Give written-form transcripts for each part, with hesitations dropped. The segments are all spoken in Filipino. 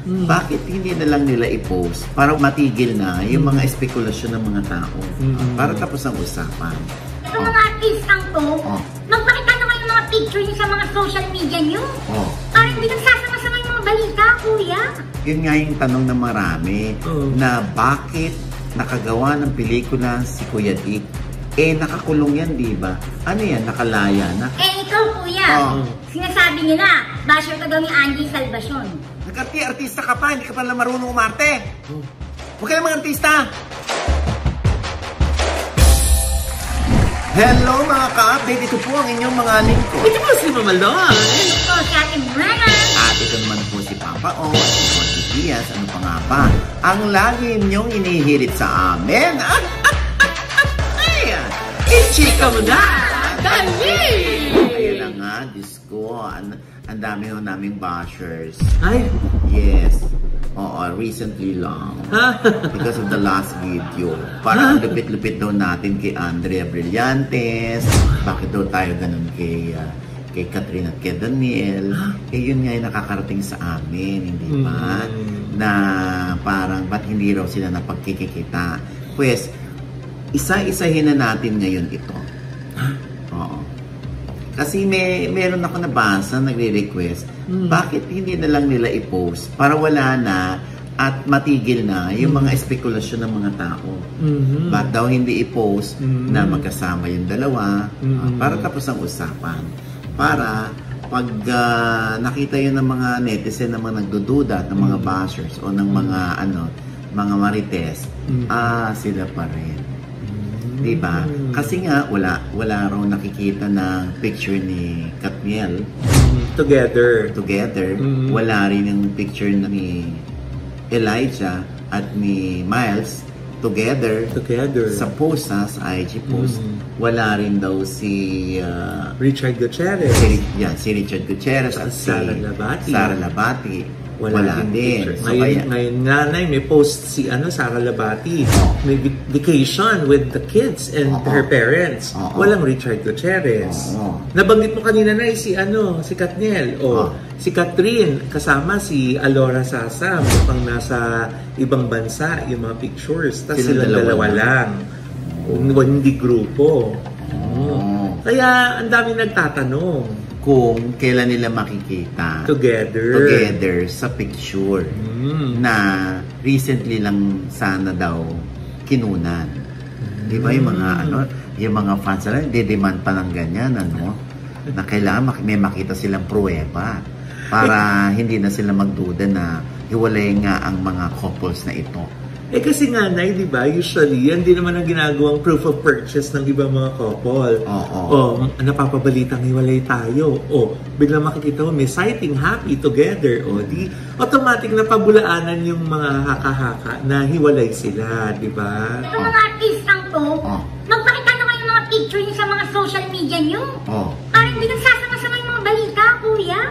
bakit hindi na lang nila i-post para matigil na yung mga espekulasyon ng mga tao? Para tapos ang usapan. Itong mga artistang to, magpakita naman yung mga picture niyo sa mga social media niyo. Para hindi nagsasama-sama yung mga balita, kuya. Yun nga yung tanong ng marami, na bakit nakagawa ng pelikula si Kuya Dick? Nakakulong yan, di ba? Ano yan? Nakalaya na? Ikaw, kuya. Sinasabi nila, basher ka daw ni Angie Salvacion. Nag-artista ka pa, hindi ka pala marunong umarte. Huwag ka namang artista! Hello mga ka-update, ito po ang inyong mga lingkod. Ito po si Mama Loy. Ito po si Ate Buena. At ito naman po si Papa O, ito po si Diaz, ano pa nga ba? Ang lagi ninyong inihirit sa amin. Ichika mo na! Dali! Ayun na nga, Diyos ko, ang dami ho naming bashers. Ay? Yes. Oo, recently lang. Because of the last video. Parang lupit-lupit daw natin kay Andrea Brillantes. Bakit daw tayo ganun kay Catherine at kay Daniel? Yun nga yung nakakarating sa amin, hindi ba? Na parang, ba't hindi raw sila napagkikita? Pues, isa-isahin na natin ngayon ito. Oo. Kasi meron ako nabasa, nagre-request, bakit hindi na lang nila i-post para wala na at matigil na yung mga espekulasyon ng mga tao. Ba't daw hindi i-post na magkasama yung dalawa para tapos ang usapan. Para pag nakita yun ng mga netizen na mga nagdududa, ng mga bashers o ng mga mga marites, sila pa rin. Diba? Kasi nga, wala raw nakikita ng picture ni Katniel. Together. Wala rin yung picture ni Elijah at ni Miles together. Sa post, sa IG post. Wala rin daw si Richard Gutierrez. Si Richard Gutierrez at Sara Labati. Wala din. So, ngayon nanay, may post si Sara Labati. May vacation with the kids and her parents. Walang Richard Gutierrez. Nabanggit mo kanina na si Katniel. Si Catherine, kasama si Alora Sasa. Mukhang nasa ibang bansa yung mga pictures. Tapos silang dalawa lang. Hindi grupo. Kaya ang dami nagtatanong kung kailan nila makikita together sa picture na recently lang sana daw kinunan. Di ba yung mga fans na demand pa ng ganyan, na kailangan may makita silang pruweba para hindi na sila magduda na hiwalay nga ang mga couples na ito. Kasi nga, Nay, di ba, usually, yan din naman ang ginagawang proof of purchase ng ibang mga couple. Napapabalitang hiwalay tayo. Biglang makikita mo, may sighting, happy together. Di automatic na pabulaanan yung mga haka-haka na hiwalay sila, di ba? Itong mga artistang to, magpakita naman yung mga picture niyo sa mga social media niyo. Para hindi nagsasama-sama yung mga balita, kuya.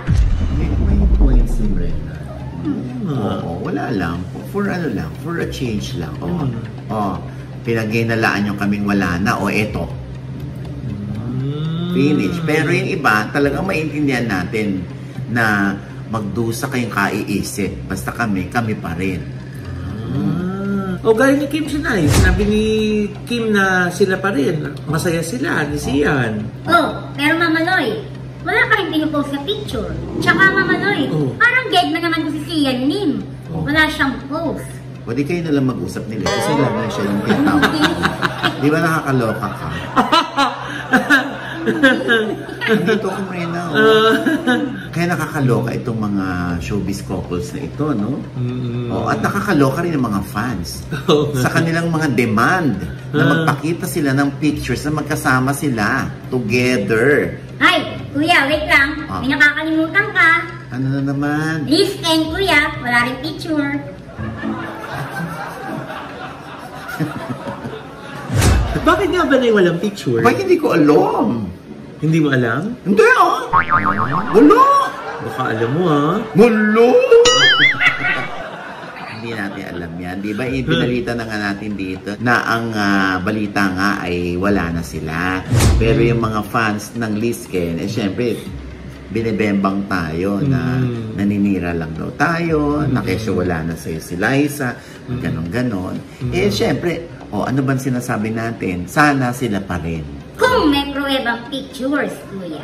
May points ni Brenda. Wala lang. For a change lang. Pinag-inalaan yung kaming wala na. Eto. Finish. Pero yung iba, talagang maintindihan natin na magdusa kayong kaiisip. Basta kami pa rin. Gaya ni Kim Sinay. Sinabi ni Kim na sila pa rin. Masaya sila, ni Sian. Pero Mama Loy, wala ka rin pinupost sa picture. Tsaka Mama Loy, parang dead na naman ko si Sian Lim. Wala siyang post. Pwede kayo nalang mag-usap nila kasi lang siya yung tinatawag. Di ba nakakaloka ka? Dito ko Marina. Kaya nakakaloka itong mga showbiz couples na ito, no? At nakakaloka rin ang mga fans sa kanilang mga demand na magpakita sila ng pictures na magkasama sila together. Ay, kuya, wait lang. May nakakalimutan ka. Ano na naman? Liz and kuya, wala rin picture. Bakit nga ba na walang picture? Bakit hindi ko alam? Hindi mo alam? Hindi Wala! Baka alam mo Wala! Hindi natin alam yan. Di ba ibinalita na nga natin dito na ang balita nga ay wala na sila. Pero yung mga fans ng Liz Ken, syempre, binibembang tayo na naninira lang daw tayo, na kesyo wala na sa'yo si Liza, ganon-ganon. Eh, syempre, ano bang sinasabi natin? Sana sila pa rin. Kung may pruwebang pictures, kuya.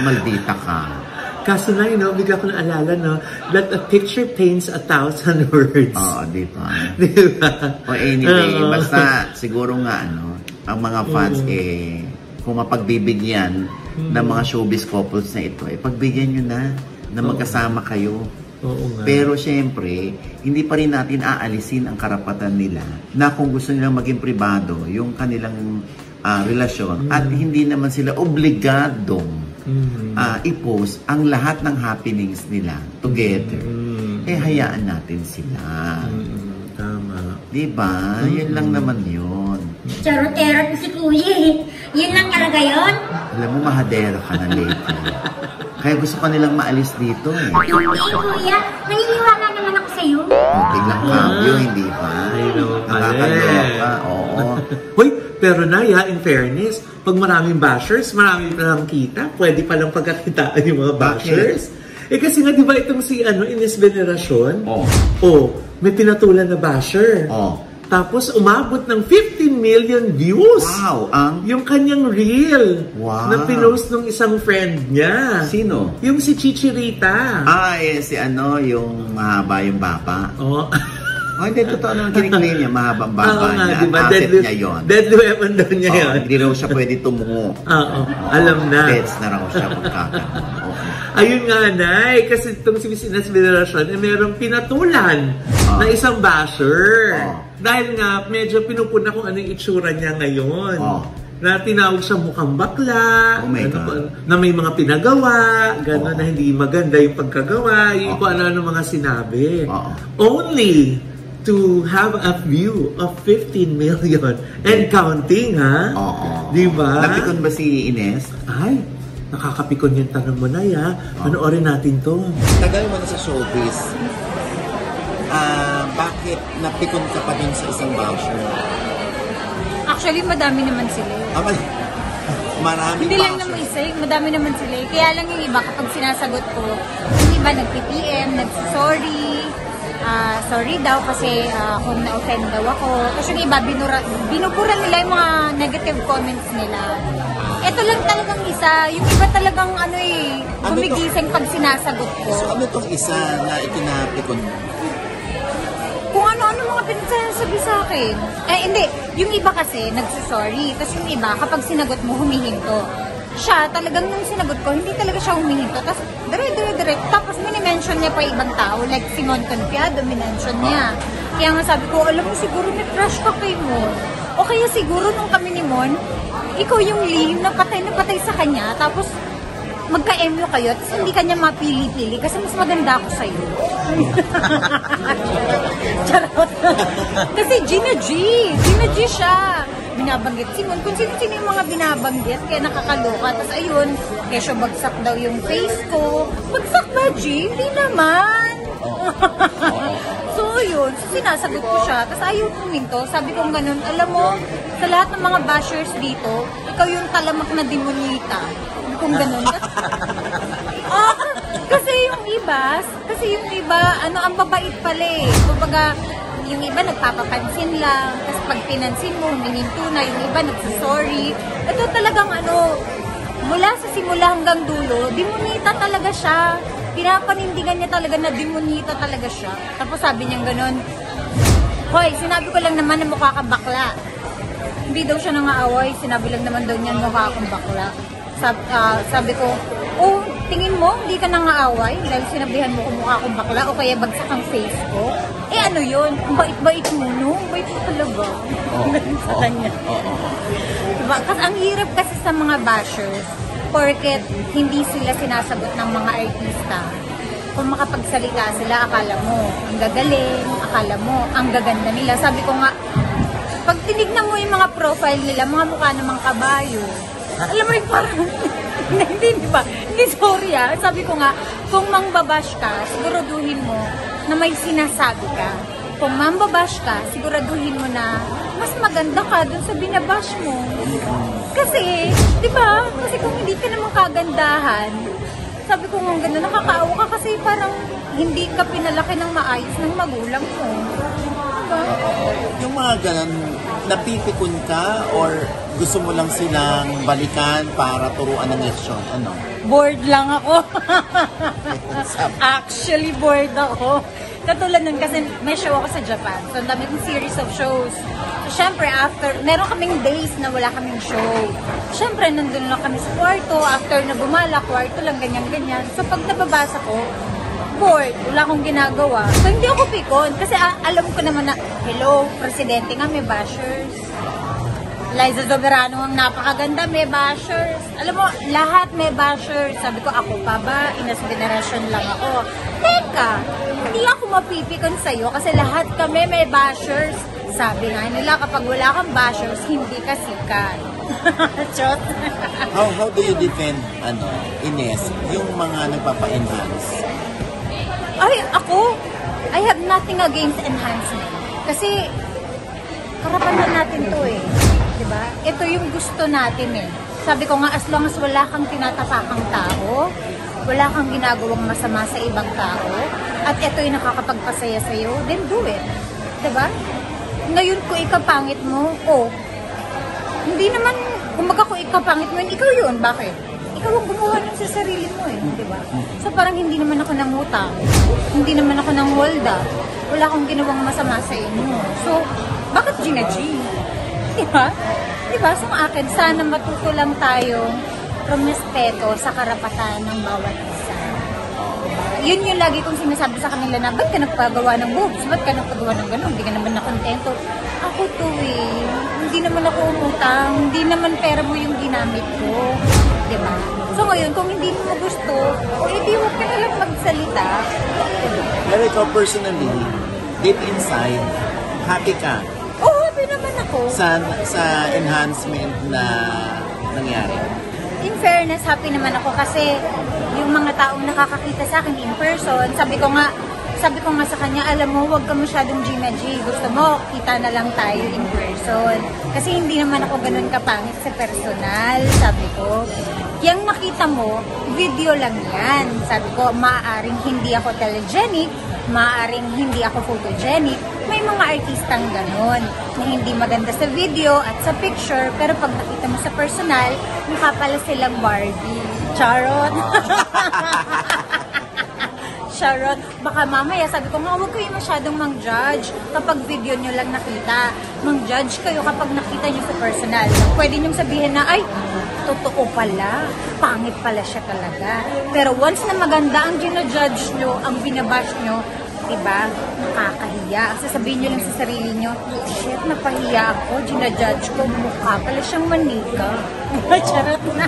Maldita ka. Kaso na, bigla ko naalala, that a picture paints 1,000 words. Oo, di ba? Diba? O anyway, basta siguro nga, ang mga fans, kung mapagbibigyan ng mga showbiz couples na ito, pagbigyan nyo na magkasama kayo. Oo nga. Pero syempre, hindi pa rin natin aalisin ang karapatan nila na kung gusto nilang maging pribado, yung kanilang relasyon, at hindi naman sila obligadong i-post ang lahat ng happenings nila together. Hayaan natin sila. Tama. Diba? Yun lang naman yun. Charotero ko si kuya Yun lang talaga yun? Alam mo, mahadero ka na lately. Kaya gusto ka nilang maalis dito eh. Hindi, kuya. Naniniwala naman ako sa'yo. Biglang cambio, hindi ba? Nakakaloka, oo. Hoy, pero Naya, in fairness, pag maraming bashers, marami palang kita, pwede palang pagkakitaan yung mga bashers. Kasi nga, di ba itong si Ines Veneracion? May pinatulan na basher. Tapos umabot ng 15 million views. Wow! Yung kanyang reel na pinost ng isang friend niya. Sino? Yung si Chichirita. Si yung mahaba yung baba. Hindi, totoo naman kiniklaim niya, mahabang baba niya. Diba? At asset niya yun. Deadly weapon daw niya yun. Hindi raw siya pwede tumungo. Alam na. Pets na raw siya pagkakaroon. Ayun nga, Nay. Kasi itong si Ines Veneracion, merong pinatulan na isang basher. Dahil nga, medyo pinupuna kung ano yung itsura niya ngayon. Na tinawag siya mukhang bakla, na may mga pinagawa, gano'n na hindi maganda yung pagkagawa, yung kung ano mga sinabi. Only to have a view of 15 million and counting, ha? Diba? Napikon ba si Ines? Ay, nakakapikon yung tanong mo na, ya. Panoorin natin to. Tagal mo na sa showbiz. Bakit napikon ka pa dun sa isang basher? Actually, madami naman sila. Marami hindi lang naman isa, madami naman sila. Kaya lang yung iba, kapag sinasagot ko, yung iba nag-PPM, nag-sorry, sorry daw kasi kung na-offend daw ako. Kasi yung iba, binubura nila yung mga negative comments nila. Ito lang talagang isa, yung iba talagang gumigising pag sinasagot ko. So ano itong isa na ikinapikon mo? Kung ano-ano mga pinagsasabi sa akin. Hindi. Yung iba kasi, nagsasorry. Tapos yung iba, kapag sinagot mo, humihinto. Siya, talagang nung sinagot ko, hindi talaga siya humihinto. Tapos, dire. Tapos, minimension niya pa ibang tao. Like, si Mon Confiado, minention niya. Kaya nga sabi ko, alam mo, siguro may crush ka kay Mon. O kaya siguro nung kami ni Mon, ikaw yung lihim na patay sa kanya. Tapos, magka-emyo kayo, tapos hindi kanya mapili-pili kasi mas maganda ako sa'yo. Charot. Kasi Gina G siya. Binabanggit si Mon. Kung sino-sino yung mga binabanggit, kaya nakakaloka. Tapos ayun, kesyo bagsak daw yung face ko. Bagsak ba, G? Hindi naman. So yun, sinasagot ko siya. Tapos ayaw puminto. Sabi ko ganun, alam mo, sa lahat ng mga bashers dito, ikaw yung talamak na demonita. Kung ganun. Kasi yung iba, ang babait pala eh. Kumbaga, yung iba nagpapapansin lang, tapos pag pinansin mo, humihinto na, yung iba nagsasorry. Ito talagang mula sa simula hanggang dulo, demonita talaga siya. Pinapanindigan niya talaga na demonita talaga siya. Tapos sabi niya ganun, hoy, sinabi ko lang naman na mukha kang bakla. Hindi daw siya nangaaway, sinabi lang naman daw niya mukha akong bakla. Sabi ko, tingin mo, hindi ka nangaaway dahil sinabihan mo kung mukha akong bakla o kaya bagsak ang face ko. Ano yun? Ang bait-bait mo, no? Ang bait mo talaga. Sa kanya. Diba? Kasi ang hirap kasi sa mga bashers, porket hindi sila sinasagot ng mga artista. Kung makapagsalita sila, akala mo, ang gagaling, akala mo, ang gaganda nila. Sabi ko nga, pag tinignan mo yung mga profile nila, mga mukha namang kabayo. Alam mo yung parang, hindi ba? Hindi, sorry Sabi ko nga, kung mangbabash ka, siguraduhin mo na may sinasabi ka. Kung mambabash ka, siguraduhin mo na mas maganda ka dun sa binabash mo. Kasi, di ba? Kasi kung ka namang kagandahan. Sabi ko nga gano'n, nakakaawa ka kasi parang hindi ka pinalaki ng maayos ng magulang mo. Diba? Yung mga ganun, napipikon ka or gusto mo lang silang balikan para turuan ng leksyon? Ano? Bored lang ako. Actually, bored ako. Katulad nun kasi may show ako sa Japan. So, ang dami kong series of shows. So, syempre, after, meron kaming days na wala kaming show. Syempre, nandun lang kami sa kwarto. After na gumala, kwarto lang, ganyan-ganyan. So, pag nababasa ko, bored, wala akong ginagawa. So, hindi ako pikon. Kasi alam ko naman na, hello, presidente nga, may bashers. Liza Soberano ang napakaganda, may bashers. Alam mo, lahat may bashers. Sabi ko, ako pa ba? Inas generation lang ako. Teka, hindi ako mapipikon sa'yo kasi lahat kami may bashers. Sabi nga nila, kapag wala kang bashers, hindi ka sikat. Chot. How do you defend, Ines, yung mga nagpapa-enhance? Ay, ako, I have nothing against enhancement. Kasi, karapatan natin to eh. Diba? Ito yung gusto natin eh. Sabi ko nga, as long as wala kang tinatapakang tao, wala kang ginagawang masama sa ibang tao, at ito yung nakakapagpasaya sa'yo, then do it. Diba? Ngayon ko ikapangit mo, hindi naman, kumaga ko ikapangit mo, ikaw yun. Bakit? Ikaw ang gumawa nun sa sarili mo eh. Diba? So parang hindi naman ako nangutang, hindi naman ako nang holda, wala akong ginawang masama sa inyo. So, bakit Gina-G? Diba? Diba? So akin, sana matuto lang tayo rumespeto sa karapatan ng bawat isa. Yun yung lagi kong sinasabi sa kanila na, ba't ka nagpagawa ng boobs? Ba't ka nagpagawa ng gano'n? Hindi ka naman nakontento. Ako to eh. Hindi naman ako umutang. Hindi naman pera mo yung ginamit ko. Diba? So ngayon, kung hindi mo gusto, edi huwag ka nalang magsalita. Pero ikaw personally, deep inside, happy ka? Happy naman ako. Sa enhancement na nangyari? In fairness, happy naman ako kasi yung mga taong nakakakita sa akin in person, sabi ko nga sa kanya, alam mo, huwag ka masyadong Gina-G. Gusto mo, kita na lang tayo in person. Kasi hindi naman ako ganun kapangit sa personal, sabi ko. Yang nakita mo, video lang yan. Sabi ko, maaaring hindi ako telegenic, maaaring hindi ako photogenic. May mga artistang ganon na hindi maganda sa video at sa picture, pero pag nakita mo sa personal, mukha pala silang Barbie. Charot! Charot. Baka mamaya, sabi ko nga, huwag kayo masyadong mang-judge kapag video nyo lang nakita. Mang-judge kayo kapag nakita nyo sa personal. Pwede nyo sabihin na, ay, totoo pala, pangit pala siya talaga. Pero once na maganda ang gina-judge nyo, ang binabash nyo, diba, nakakahiya. Sasabihin nyo lang sa sarili nyo, shit, napahiya ako, gina-judge ko, mukha pala siyang manika. Charot na.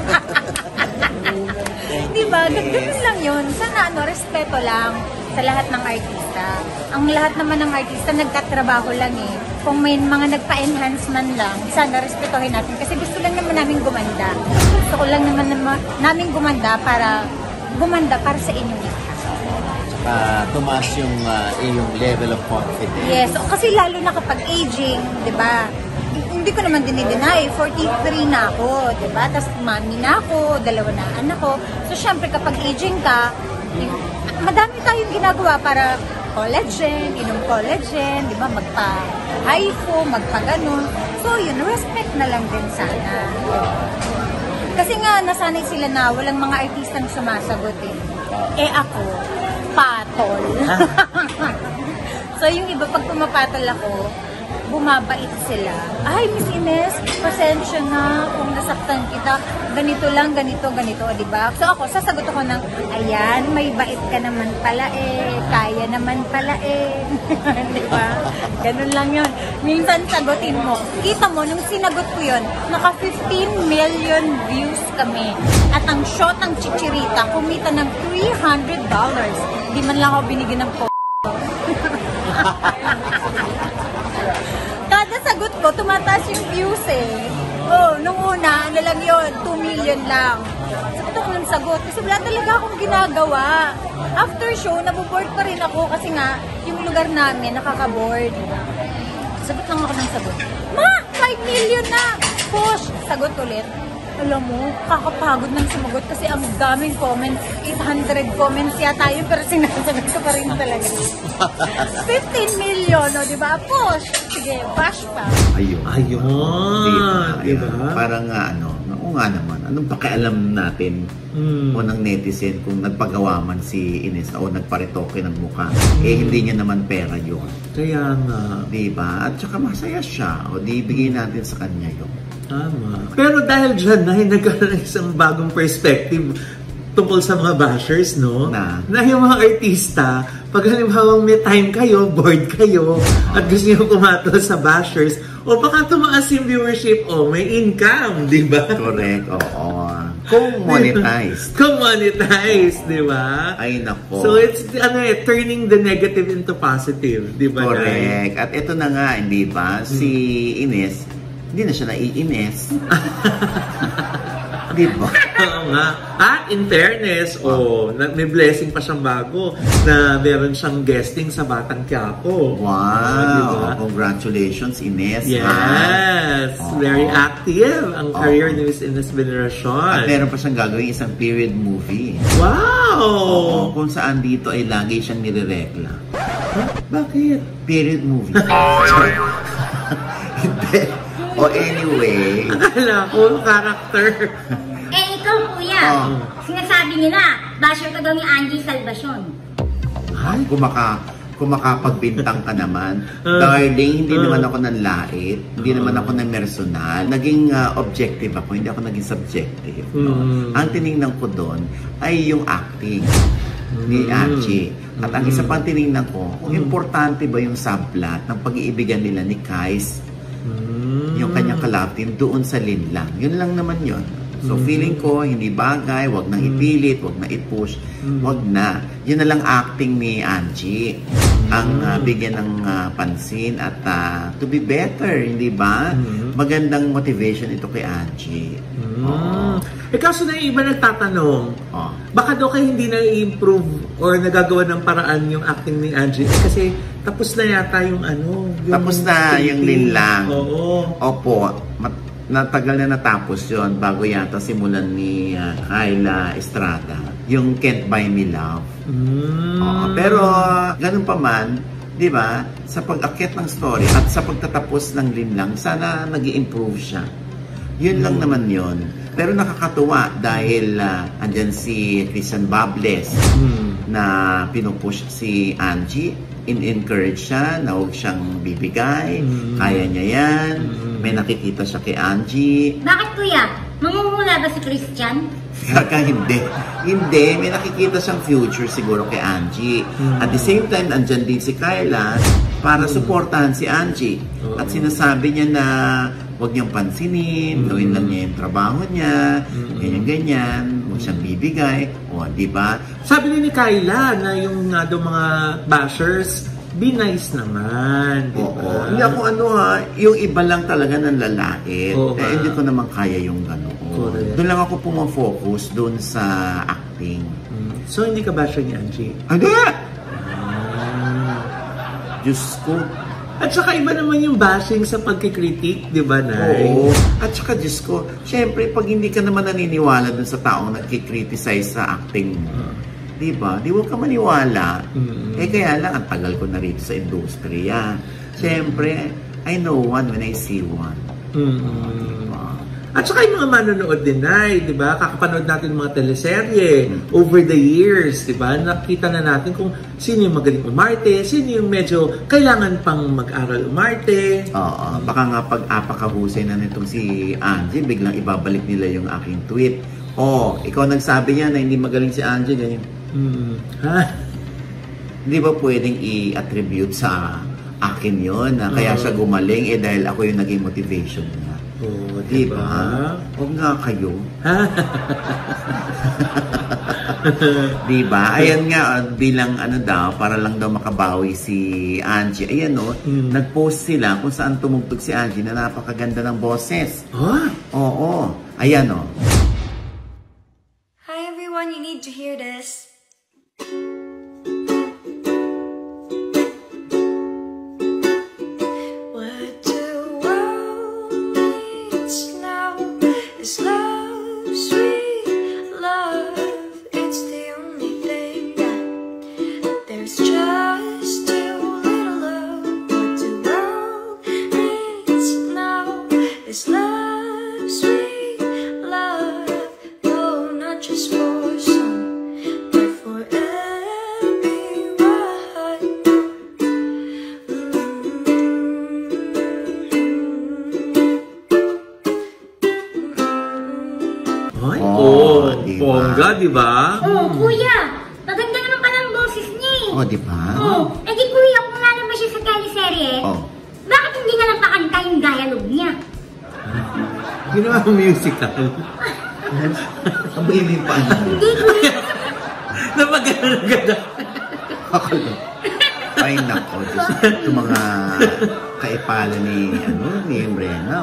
Diba? Ganun lang yun. Sana respeto lang sa lahat ng artista. Ang lahat naman ng artista nagtatrabaho lang eh. Kung may mga nagpa-enhance man lang, sana respetohin natin. Kasi gusto lang naman namin gumanda. Gusto ko lang naman namin gumanda para sa inyong lahat. Tumaas yung level of confidence. Yes. Kasi lalo na kapag aging, diba? Hindi ko naman dinideny, 43 na ako, diba? Tapos mami na ako, 2 na anak ko. So, syempre, kapag aging ka, madami tayong ginagawa para collagen, inom collagen, diba? Magpa-hypo, magpa-ganon. So, yun, respect na lang din sana. Kasi nga, nasanay sila na walang mga artistang sumasagot eh. Eh ako, patol. So, yung iba, pag pumapatol ako, bumabait sila. Ay, Miss Ines, pasensya na kung nasaktan kita. Ganito lang, ganito, diba? So ako, sasagot ako ng, ayan, may bait ka naman pala eh. Kaya naman pala eh. Diba? Ganun lang yun. Minsan sagutin mo. Kita mo, nung sinagot ko yun, naka 15 million views kami. At ang shot ng Chichirita, kumita ng $300. Di man lang ako binigyan ng kada sagot ko, tumataas yung views eh. Nung una, ano lang yun, 2 million lang. Sagot ako ng sagot kasi wala talaga akong ginagawa. After show, naboboard pa rin ako kasi nga, yung lugar namin, nakaka-board. Sagot lang ako ng sagot. Ma! 5 million na! Push! Sagot ulit. Alam mo, kakapagod nang sumagot kasi ang daming comments. 800 comments yata yun, pero sinasagot ko pa rin talaga. 15 million, o diba? Push! Sige, bash pa. Ayun. Diba? Parang oo nga naman, anong pakialam natin o ng netizen kung nagpagawa man si Ines o nagparitoke ng mukha, hindi niya naman pera yun. Kaya nga. Diba? At saka masaya siya, o di bigay natin sa kanya yun. Tama. Pero dahil dyan na, nagkaroon ng isang bagong perspective tungkol sa mga bashers, no? Na yung mga artista, pag halimbawa may time kayo, bored kayo, at gusto nyo kumatol sa bashers, o baka tumaas yung viewership, o may income, di ba? Correct, oo. Kung monetized. Kung monetized, di ba? Ay, nako. So it's, turning the negative into positive, di ba? Correct. At ito na nga, di ba? Si Ines, hindi na siya naiinis. Di ba? Oo nga. At in fairness, may blessing pa siyang bago na meron siyang guesting sa Batang Quiapo. Wow! Diba? Congratulations, Ines. Yes! Very active ang career ni Miss Ines Veneracion. At meron pa siyang gagawin isang period movie. Wow! Kung saan dito ay lagi siyang nirerekla. Bakit? Period movie. Hindi. O anyway. Akala ko, character. Ikaw kuya, sinasabi nila, basher ka daw ni Angie Salvacion. Ay, kumakapagbintang ka naman. Darling, hindi naman ako nanlait. Hindi naman ako nanmersonal. Naging objective ako, hindi ako naging subjective. No? Ang tinignan ko doon ay yung acting ni Angie. At ang isa pang tinignan ko, kung importante ba yung subplot ng pag-iibigan nila ni Kais, yung kanyang ka-love team doon sa Lin lang. Yun lang naman yun. So feeling ko, hindi bagay, wag na ipilit, wag na i-push, wag na. Yun na lang acting ni Angie. Ang bigyan ng pansin at to be better, hindi ba? Magandang motivation ito kay Angie. Kaso na yung iba nagtatanong, baka daw kayo hindi na-improve or nagagawa ng paraan yung acting ni Angie kasi tapos na yata yung tapos na yung Lin lang. Oo. Opo, natagal na natapos yon bago yata simulan ni Kyla Estrada yung Can't Buy Me Love. Pero ganun pa man, di ba, sa pag-akyat ng story at sa pagtatapos ng Lin lang, sana nag-i-improve siya. Yun lang naman yun. Pero nakakatuwa dahil andyan si Christian Bables na pinupush si Angie, in-encourage siya na huwag siyang bibigay, kaya niya yan, may nakikita siya kay Angie. Bakit kuya? Mangungula ba si Christian? Kaka hindi, may nakikita siyang future siguro kay Angie. At the same time, andyan din si Kyla para suportahan si Angie. At sinasabi niya na huwag niyang pansinin, gawin lang niya yung trabaho niya, ganyan-ganyan, huwag siyang bibigay, o di ba? Sabi ni Kyla na yung mga bashers, be nice naman, di ba? Hindi ako yung iba lang talaga ng lalait. Hindi ko naman kaya yung gano'n. Doon lang ako pumafocus doon sa acting. So hindi ka basher ni Angie? Hindi! Diyos ko. At saka iba naman yung bashing sa pagkikritik, di ba, Nay? Oo. At saka, Diyos ko, syempre, pag hindi ka naman naniniwala dun sa taong nagkikriticize sa acting mo, di ba? Di huwag ka maniwala. Kaya lang, ang tagal ko na rito sa industriya. Syempre, I know one when I see one. Diba? At saka yung mga manonood din, Nay, di ba? Kakapanood natin mga teleserye over the years, di ba? Nakita na natin kung sino yung magaling umarte, sino yung medyo kailangan pang mag-aral umarte. Oo. Baka nga pag apakahusay na nitong si Angie, biglang ibabalik nila yung aking tweet. Ikaw nagsabi niya na hindi magaling si Angie, ganyan. Hindi ba pwedeng i-attribute sa akin yon na kaya siya gumaling dahil ako yung naging motivation niya? Diba? Huwag nga kayo. Diba? Ayan nga, bilang para lang daw makabawi si Angie. Ayan nag-post sila kung saan tumugtog si Angie na napakaganda ng boses. Oo. Ayan Hi everyone, you need to hear this. What the world needs now is love. Ay, bongga, di ba? Kuya. Maganda naman pala ang boses niya eh. Di ba? Eh di kuya, kung nga naman siya sa teleserye, bakit hindi na lang pakanta yung dialogue niya? Ginawa mo musical. Ang biling pa. Hindi kuya. Napaganda. Akala. Ay, nako. Ito mga kaipala ni Brena,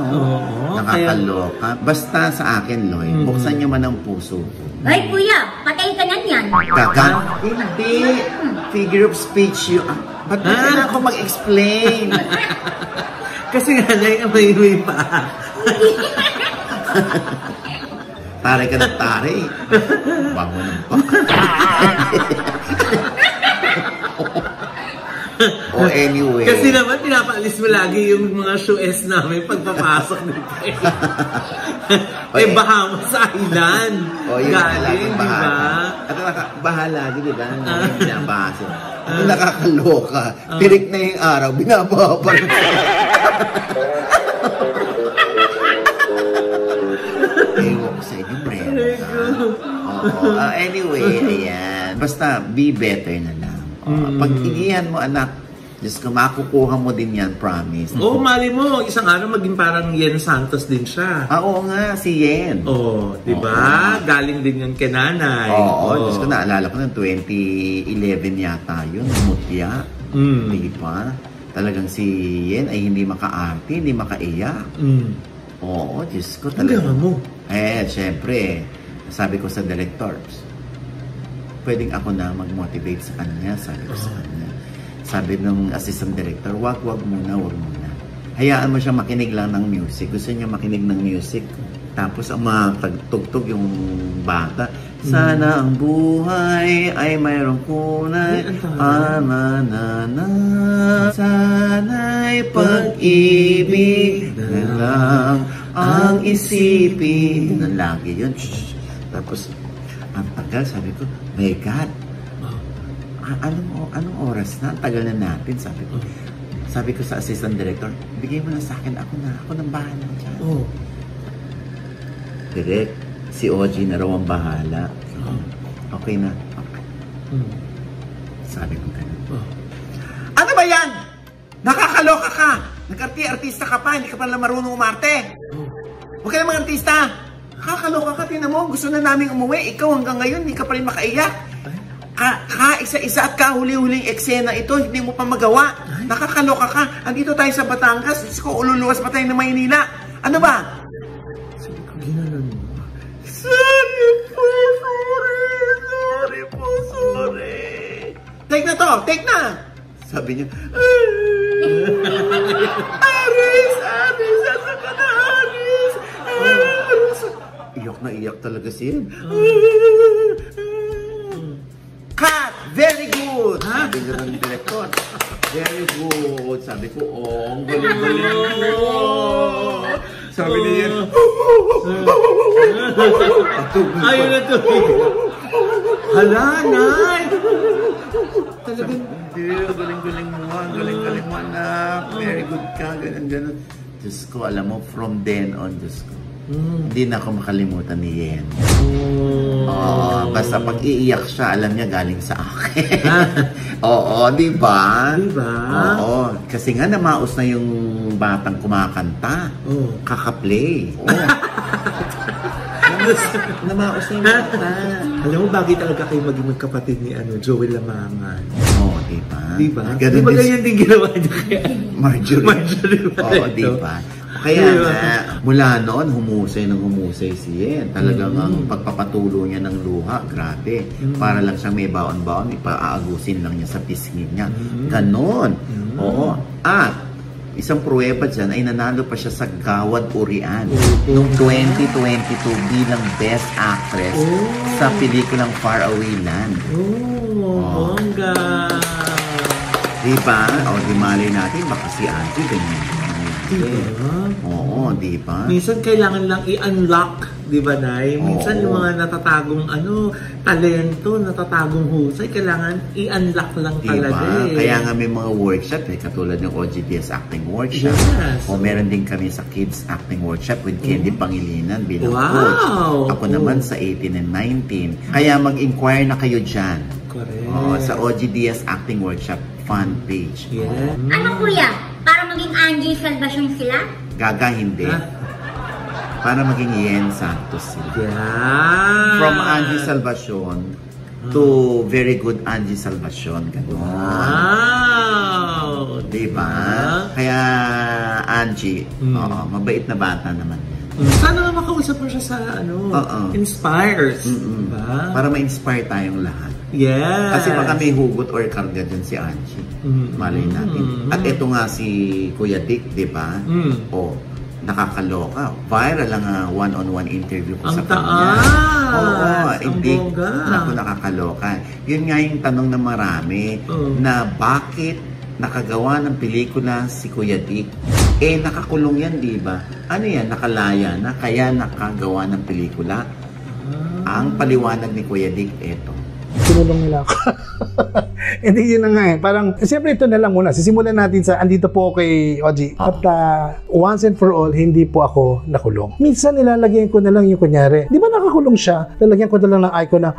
nakakaloka. Basta sa akin, Loy, buksan niyo man ang puso ko. Ay, kuya, patay ka na niyan. Hindi. Figure of speech yun. Ba't ba kailangan ako mag-explain? Kasi nga, may pa. Tare ka na tare. Bago ng pa. Anyway. Kasi naman, pinapaalis mo lagi yung mga shoes namin pagpapasok nito. Bahamas Island. Galing, di ba? At bahala, di ba? Binabasa. Ang nakakaloka. Tirik na yung araw, binabaha pa rin. Ewan ko sa inyo, Brenda. Anyway, ayan. Basta, be better na lang. Pag igihan mo, anak, Diyos ko, makukuha mo din yan, promise. Mali mo, isang araw maging parang Yen Santos din siya. Oo nga, si Yen. Di ba? Galing din yun kay nanay. Diyos ko, naalala ko ng 2011 yata yun, Mutya. Di ba? Talagang si Yen ay hindi maka-arte, hindi maka-iyak. Diyos ko talaga. Ang mo? Siyempre, sabi ko sa directors, pwedeng ako na mag-motivate sa kanya, sabi ko sa kanya. Sabi ng assistant director, wag muna. Hayaan mo siya makinig lang ng music. Gusto niya makinig ng music. Tapos ang makagtugtog yung bata. Sana ang buhay ay mayroong kunay. Sana'y pag-ibig na lang ang isipin. Lagi yun. Tapos, ang tagal, sabi ko, my God, anong oras na? Ang tagal na natin, sabi ko sa assistant director, bigay mo na sa akin, ako nang bahala dyan. Direct, si OG na raw ang bahala. Okay na. Okay. Sabi ko ganun. Ano ba yan? Nakakaloka ka! Nag-artista ka pa, hindi ka pala marunong umarte. Huwag ka namang artista! Nakakaloka ka, tinan mo, gusto na namin umuwi. Ikaw hanggang ngayon, hindi ka pa rin makaiyak. Isa-isa at kahuli-huling eksena ito, hindi mo pa magawa. Nakakaloka ka. Andito tayo sa Batangas, ululuwas pa tayo ng Maynila. Ano ba? Sabi ko, ginanon mo. Sorry po. Take na to, take na! Sabi niya, Aris, asa ka na, Aris? Iyak na iyak talaga siya. Cut! Very good! Sabi niya ng director. Very good. Sabi ko, ang galing-galing mo. Sabi niya, ayun na to. Hala, Nay! Talagang, galing-galing mo. Galing-galing mo, anak. Very good ka, ganun-ganun. Diyos ko, alam mo, from then on, Diyos ko, hindi na ako makalimutan ni Yen. Basta pag iiyak siya, alam niya galing sa akin. Di ba? Kasi nga namaos na yung batang kumakanta. Kaka-play. Namaos na yung bata. Alam mo, bagay talaga kayo maging magkapatid ni Joel Lamangan. Di ba? Di ba ganyan din ginawa niya kaya? Marjorie. Di ba? Kaya nga, mula noon, humusay si Yen. Talagang ang pagpapatulo niya ng luha, grabe. Para lang siya may baon-baon, ipaagusin lang niya sa pisngin niya. Ganon. At, isang pruweba dyan ay nanalo pa siya sa Gawad Urian noong 2022 bilang Best Actress sa pelikulang Faraway Land. Bongga! Diba? Di malay natin, baka si Auntie ganyan. Oo, di ba? Minsan kailangan lang i-unlock, di ba, Nay? Minsan yung mga natatagong talento, natatagong husay, kailangan i-unlock lang talaga Kaya nga may mga workshop katulad ng OGDS Acting Workshop. O meron din kami sa Kids Acting Workshop with Candy Pangilinan bilang coach. Ako naman sa 18 and 19. Kaya mag-inquire na kayo dyan. Sa OGDS Acting Workshop fan page. Ano kuya? Para maging Angie Salvacion sila? Gaga, hindi. Para maging Yen Santos sila. From Angie Salvacion to very good Angie Salvacion. Wow! Diba? Kaya Angie, mabait na bata naman yan. Sana makausap mo siya sa Inspires. Diba? Para ma-inspire tayong lahat. Yes. Kasi baka may hugot or karga dyan si Angie. Malay natin. At ito nga si Kuya Dick, di ba? Nakakaloka. Viral ang one-on-one interview ko sa kanya. Hindi. Naku, nakakaloka. Yun nga yung tanong ng marami na bakit nakagawa ng pelikula si Kuya Dick. Nakakulong yan, di ba? Ano yan? Nakalaya na, kaya nakagawa ng pelikula. Ang paliwanag ni Kuya Dick, eto. Sinulong nila ako. Hindi, yun na nga Parang, siyempre ito na lang muna. Sisimulan natin sa, andito po kay OG. At once and for all, hindi po ako nakulong. Minsan nilalagyan ko na lang yung kunyari. Di ba nakakulong siya? Lalagyan ko na lang ng icon na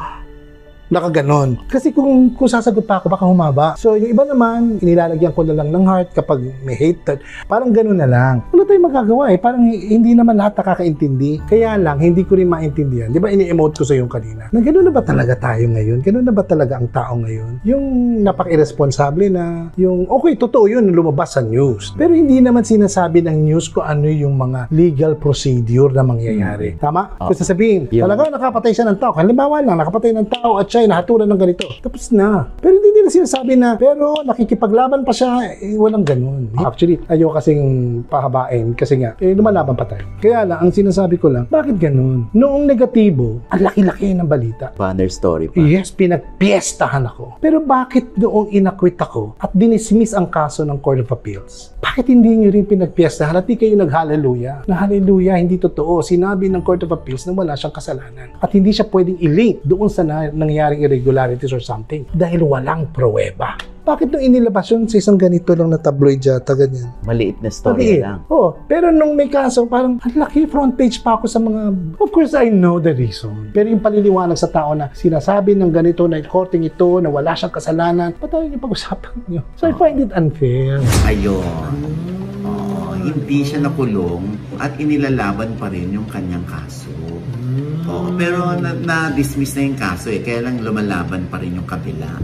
nakaganon. Kasi kung sasagot pa ako, baka humaba. So, yung iba naman, inilalagyan ko na lang ng heart kapag may hatred. Parang ganon na lang. Wala tayong magagawa Parang hindi naman lahat nakakaintindi. Kaya lang, hindi ko rin maintindihan. Di ba, ini-emote ko sa yung kanina? Na ganon na ba talaga tayo ngayon? Ganon na ba talaga ang tao ngayon? Yung napaka-irresponsable na, yung, okay, totoo yun, lumabas sa news. Pero hindi naman sinasabi ng news ko ano yung mga legal procedure na mangyayari. Tama? Kung sasabihin, talaga nakapatay siya ng tao. Halimbawa lang, nakapatay ng tao at siya nahaturan ng ganito. Tapos na. Pero hindi nila sinasabi na, pero nakikipaglaban pa siya, walang ganun. Actually, ayaw kasing pahabain kasi nga, lumalaban pa tayo. Kaya lang, ang sinasabi ko lang, bakit ganun? Noong negatibo, ang laki-laki ng balita. Banner story pa. Yes, pinagpiestahan ako. Pero bakit noong inakwit ako at dinismiss ang kaso ng Court of Appeals? Bakit hindi nyo rin pinagpiestahan at di kayo nag-hallelujah? Na hallelujah, hindi totoo. Sinabi ng Court of Appeals na wala siyang kasalanan. At hindi siya pwedeng i-link doon sa nangyaring irregularities or something dahil walang pruweba. Bakit nung inilabas yun sa isang ganito lang na tabloid yata, ganyan? Maliit na story lang. Pero nung may kaso, parang ang laki front page pa ako sa mga... Of course, I know the reason. Pero yung paliliwanag sa tao na sinasabi ng ganito na korting ito, na wala siyang kasalanan, ba't tayo yung pag-usapan nyo? So I find it unfair. Ayun. Hindi siya nakulong at inilalaban pa rin yung kanyang kaso. Pero na-dismiss na yung kaso kaya lang lumalaban pa rin yung kabila.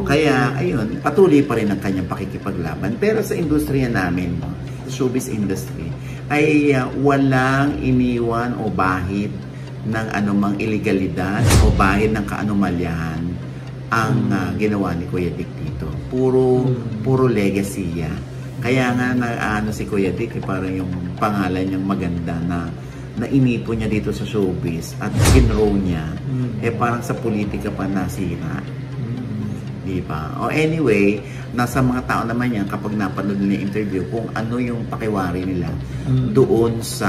Kaya, ayun, patuloy pa rin ang kanyang pakikipaglaban. Pero sa industriya namin, showbiz industry, ay walang iniwan o bahid ng anumang ilegalidad o bahid ng kaanumalyahan ang ginawa ni Kuya Dick dito. Puro legacy yan. Kaya nga si Kuya Dick, parang yung pangalan niyang maganda na inipo niya dito sa showbiz at ginrow niya, parang sa politika pa nasira. Diba? Anyway, nasa mga tao naman yan kapag napanood nila yung interview kung ano yung pakiwari nila doon sa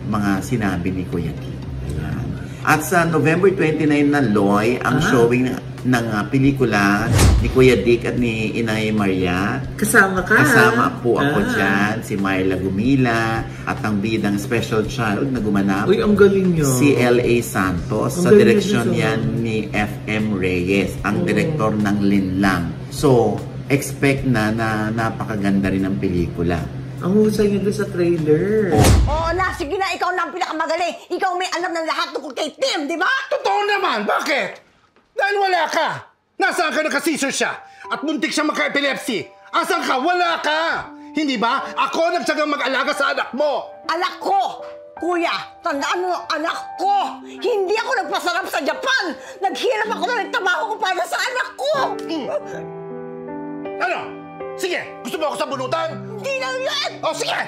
mga sinabi ni Kuya Dick. Ayan. At sa November 29 na Loy, ang showing ng pelikula ni Kuya Dick at ni Inay Maria. Kasama ka? Kasama po ako dyan, si Myla Gumila, at ang bidang special child na gumanap. Uy, ang galing nyo. Si L.A. Santos. Sa direksyon yan ni F.M. Reyes, ang direktor ng Linlang. So, expect na napakaganda rin ang pelikula. Ang husay nyo doon sa trailer. Sige na, ikaw na ang pinakamagaling. Ikaw may alam ng lahat tungkol kay Tim, di ba? Totoo naman! Bakit? Dahil wala ka! Nasaan ka naka-scissor siya? At buntik siya magka-epilepsy? Asan ka? Wala ka! Hindi ba? Ako nagtsagang mag-alaga sa anak mo! Anak ko! Kuya, tandaan mo, anak ko! Hindi ako nagpasarap sa Japan! Naghirap ako na nagtrabaho ko para sa anak ko! Ano? Sige! Gusto mo ako sa bunutan? Hindi lang yan! Sige!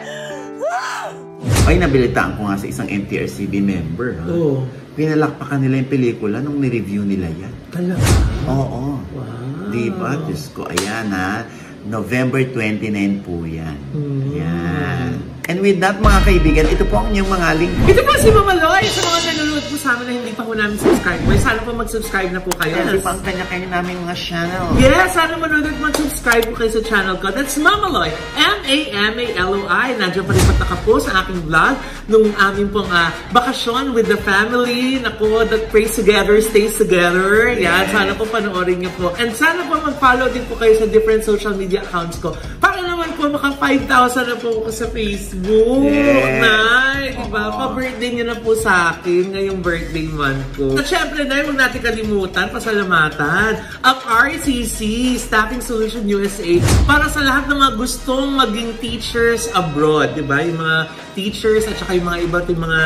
Ay, nabilitaan ko nga sa isang NTRCB member. Pinalakpakan nila yung pelikula nung ni-review nila yan. Talaga? Oo. Wow. Diba? Diyos ko, ayan November 29 po yan. Yan. And with that, mga kaibigan, ito po ang inyong mga link. Ito po si Mama Loy. Sa mga nanonood po sa amin na hindi pa po namin subscribe. Sana po mag-subscribe na po kayo. Yes. Pa ang kanya-kanya namin mga channel. Yes, sana manood at mag-subscribe po kayo sa channel ko. That's Mama Loy. M-A-M-A-L-O-I. Nandiyan pa rin pataka po sa aking vlog nung aming pong bakasyon with the family. Naku, that prays together, stays together. Yan, sana po panoorin niyo po. And sana po mag-follow din po kayo sa different social media accounts ko. Para naman po maka 5,000 na po ako sa Facebook. Yes. Nay, diba? Pa-birthday niyo na po sa akin ngayong birthday month ko. At syempre, Nay, huwag natin kalimutan, pasalamatan ang RCC, Staffing Solution USA, para sa lahat ng mga gustong maging teachers abroad, diba? Yung mga teachers at saka yung mga iba't yung mga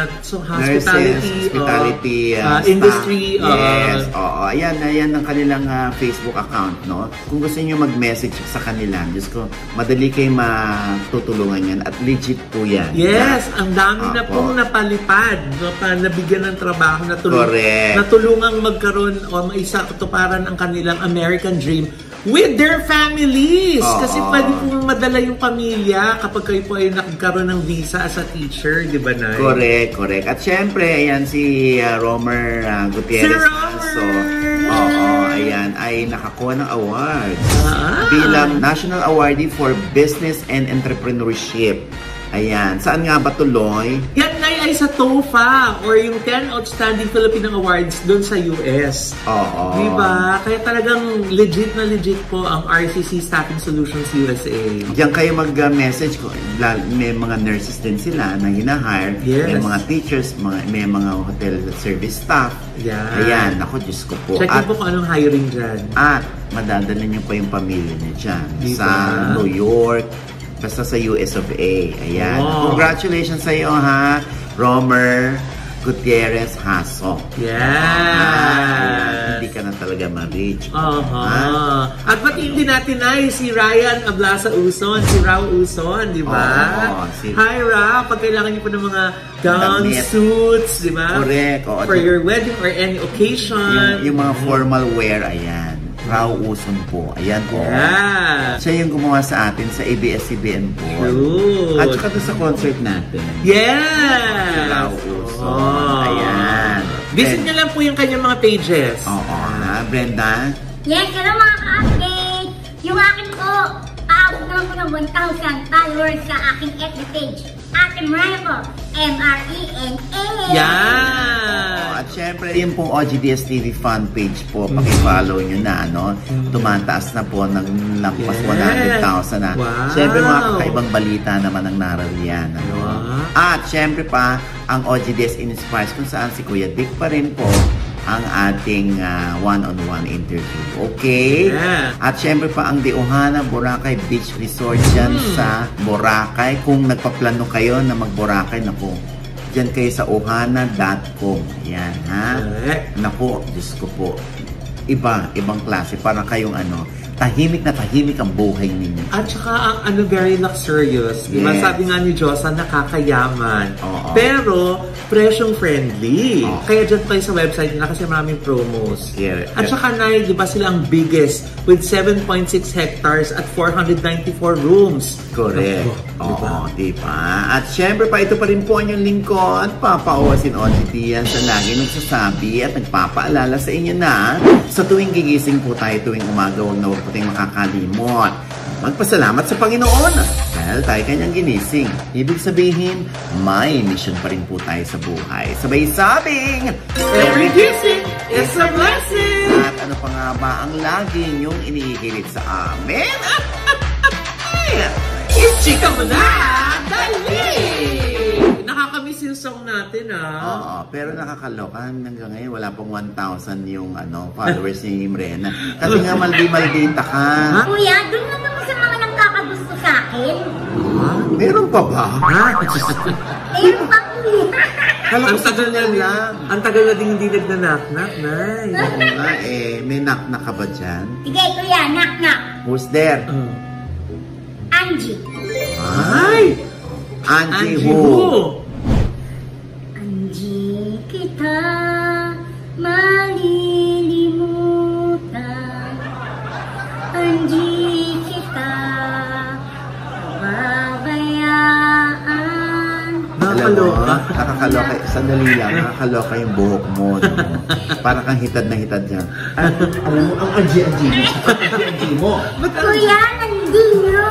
hospitality industry. Yes, oo. Ayan ang kanilang Facebook account, no? Kung gusto niyo mag-message sa kanila, Diyos ko, madali kayong matutulungan yan at legit po yan. Yes, ang dami na pong napalipad, nabigyan ng trabaho, Correct. natulungang magkaroon o maisa katuparan ang kanilang American dream with their families. Kasi pwede pong madala yung pamilya kapag kayo po ay nagkaroon ng visa as a teacher, di ba, Nay? Correct. At syempre, ayan si Romer Gutierrez. Si Romer! Ayan, ay nakakuha ng awards bilang National Awardee for Business and Entrepreneurship. Ayan. Saan nga ba tuloy? Yan ay sa TOFA or yung 10 Outstanding Filipino Awards doon sa US. Oo. Diba? Kaya talagang legit na legit po ang RCC Staffing Solutions USA. Diyan kayo mag-message ko. May mga nurses din sila na hinahire. Yes. May mga teachers, may mga hotel service staff. Yan. Ayan. Ako, Diyos ko po. Check po kung anong hiring dyan. At madadala niyo pa yung pamilya niya dyan. Diba? Sa New York, basta sa US of A. Ayan. Oh. Congratulations sa iyo, ha? Romer Gutierrez Haso. Yes! Hindi ka na talaga ma-reach. At pati din natin ay si Ryan Ablasa Uson, si Rao Uson, di ba? Hi, Ra! Pag kailangan niyo po ng mga gown, suits, di ba? Correct. For your wedding or any occasion. Yung mga formal wear, ayan. Rao Uson po. Ayan po. Yeah. Siya yung gumawa sa atin sa ABS-CBN po. True. At saka doon sa concert natin. Yes! Si Rao Uson. Ayan. Visit niyo lang po yung kanyang mga pages. Brenda? Yes, hello mga ka-update! Yung akin po, paabot naman po ng 1,000 followers sa aking FB page. Ate Mariah po, M-R-E-N-A. Yan! At syempre, yung pong OGDS TV fan page po, pakifollow nyo na, no? Tumataas na po ng lampas 100,000 na. Wow. Syempre, mga kakaibang balita naman ang narariyan. At syempre pa, ang OGDS Inspires kung saan si Kuya Dick pa rin po ang ating one-on-one interview. Okay? Yeah. At syempre pa ang Ohana Boracay Beach Resort dyan sa Boracay. Kung nagpaplano kayo na mag-Boracay, naku, dyan kayo sa ohana.com. Ayan, ha? Naku, Diyos ko po. Ibang klase. Parang kayong tahimik na tahimik ang buhay ninyo. At saka ang very luxurious. Yes. Diba? Sabi nga ni Diyosa, nakakayaman. Pero, presyong friendly. Kaya dyan tayo sa website nila kasi maraming promos. Yeah. At saka diba sila ang biggest with 7.6 hectares at 494 rooms. Correct. Oo, diba? At syempre pa, ito pa rin po ang inyong lingkod, Papa Owasin Onitian, sa lagi nagsasabi at nagpapaalala sa inyo na sa tuwing gigising po tayo tuwing umaga, huwag na huwag po tayong makakalimot magpasalamat sa Panginoon dahil tayo kanyang ginising. Ibig sabihin, may mission pa rin po tayo sa buhay. Sabay sabing, every gising is a blessing! At ano pa nga ba ang lagi niyong inihihilit sa amin? Chika mo na! Dali! Nakakamiss yung song natin, Oo, pero nakakaloka. Hanggang ngayon, wala pong 1,000 yung followers ni Imrena. Kasi nga maldi-maldita ka. Kuya, doon na naman sa mga nagkakagusto sa akin. Meron pa ba? Meron pa kuya. Ang tagal na lang. Ang tagal na din hindi nagna-knock-knock, Nay. Oo nga may knock-knock ka ba dyan? Sige kuya, knock-knock. Who's there? Angie. Ay! Angie who? Angie kita malilimutan. Angie kita Nakakaloka. Sandali lang, nakakaloka yung buhok mo. No? Para kang hitad na hitad yan. Alam mo, ang anji-anji mo. Kuya, nandino!